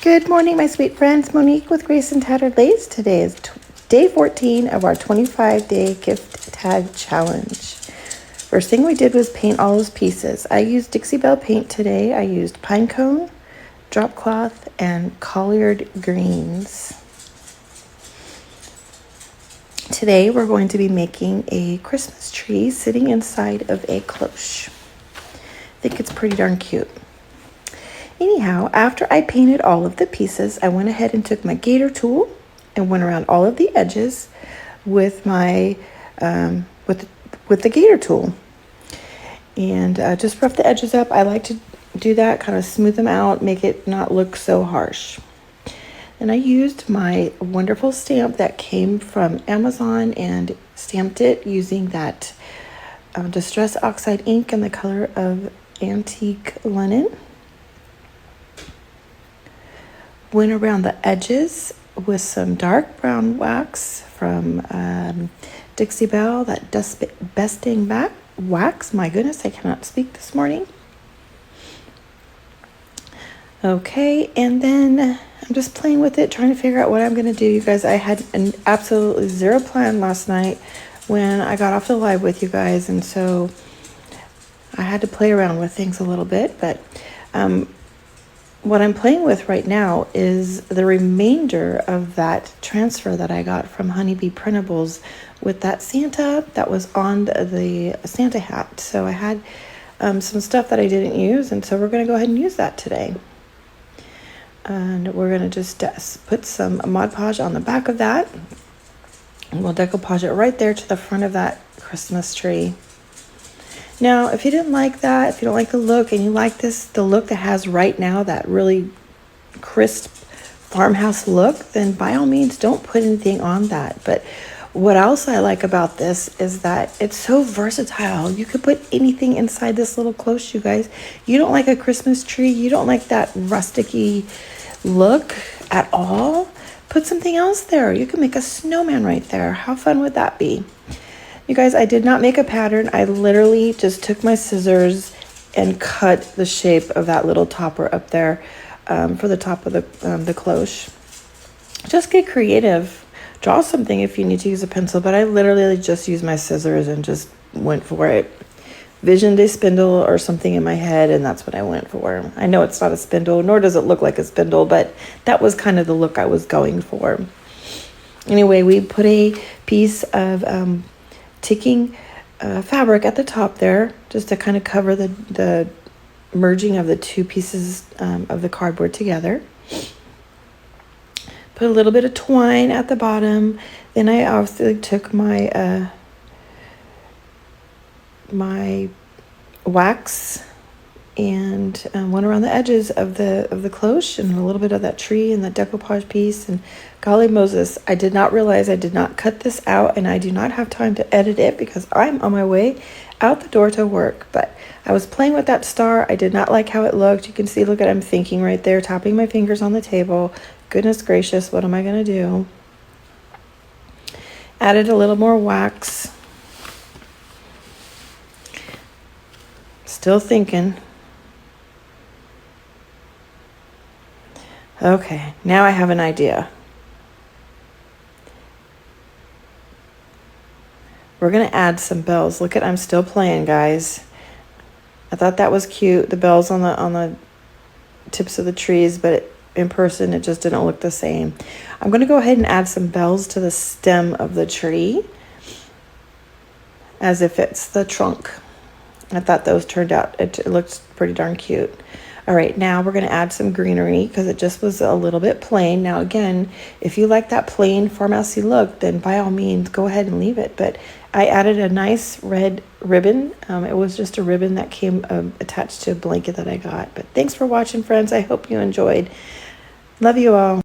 Good morning, my sweet friends. Monique with Grace and Tattered Lace. Today is day 14 of our 25-day gift tag challenge. First thing we did was paint all those pieces. I used Dixie Belle paint today. I used pine cone, drop cloth, and collard greens. Today we're going to be making a Christmas tree sitting inside of a cloche. I think it's pretty darn cute. Anyhow, after I painted all of the pieces, I went ahead and took my gator tool and went around all of the edges with my with the gator tool, and just rough the edges up. I like to do that, kind of smooth them out, make it not look so harsh. And I used my wonderful stamp that came from Amazon and stamped it using that Distress Oxide ink in the color of Antique Linen. Went around the edges with some dark brown wax from Dixie Belle, that besting back wax. My goodness, I cannot speak this morning. Okay, and then I'm just playing with it, trying to figure out what I'm going to do. You guys, I had an absolutely zero plan last night when I got off the live with you guys, and so I had to play around with things a little bit, but what I'm playing with right now is the remainder of that transfer that I got from Honeybee Printables with that Santa that was on the Santa hat. So I had some stuff that I didn't use, and so we're going to go ahead and use that today. And we're going to just put some Mod Podge on the back of that, and we'll decoupage it right there to the front of that Christmas tree. Now, if you didn't like that, if you don't like the look and you like the look that has right now, that really crisp farmhouse look, then by all means, don't put anything on that. But what else I like about this is that it's so versatile. You could put anything inside this little cloche, you guys. You don't like a Christmas tree, you don't like that rustic-y look at all, put something else there. You can make a snowman right there. How fun would that be? You guys, I did not make a pattern. I literally just took my scissors and cut the shape of that little topper up there for the top of the cloche. Just get creative. Draw something if you need to use a pencil, but I literally just used my scissors and just went for it. Visioned a spindle or something in my head, and that's what I went for. I know it's not a spindle, nor does it look like a spindle, but that was kind of the look I was going for. Anyway, we put a piece of ticking fabric at the top there, just to kind of cover the merging of the two pieces of the cardboard together. Put a little bit of twine at the bottom. Then I also took my my wax and went around the edges of the cloche and a little bit of that tree and that decoupage piece. And golly Moses, I did not realize I did not cut this out, and I do not have time to edit it because I'm on my way out the door to work. But I was playing with that star. I did not like how it looked. You can see, look at, I'm thinking right there, tapping my fingers on the table. Goodness gracious, what am I going to do? Added a little more wax. Still thinking. Okay, now I have an idea. We're going to add some bells. Look at, I'm still playing, guys. I thought that was cute, the bells on the tips of the trees, but in person it just didn't look the same. I'm going to go ahead and add some bells to the stem of the tree as if it's the trunk. I thought those turned out, it looked pretty darn cute. All right, now we're going to add some greenery because it just was a little bit plain. Now, again, if you like that plain farmhousey look, then by all means, go ahead and leave it. But I added a nice red ribbon. It was just a ribbon that came attached to a blanket that I got. But thanks for watching, friends. I hope you enjoyed. Love you all.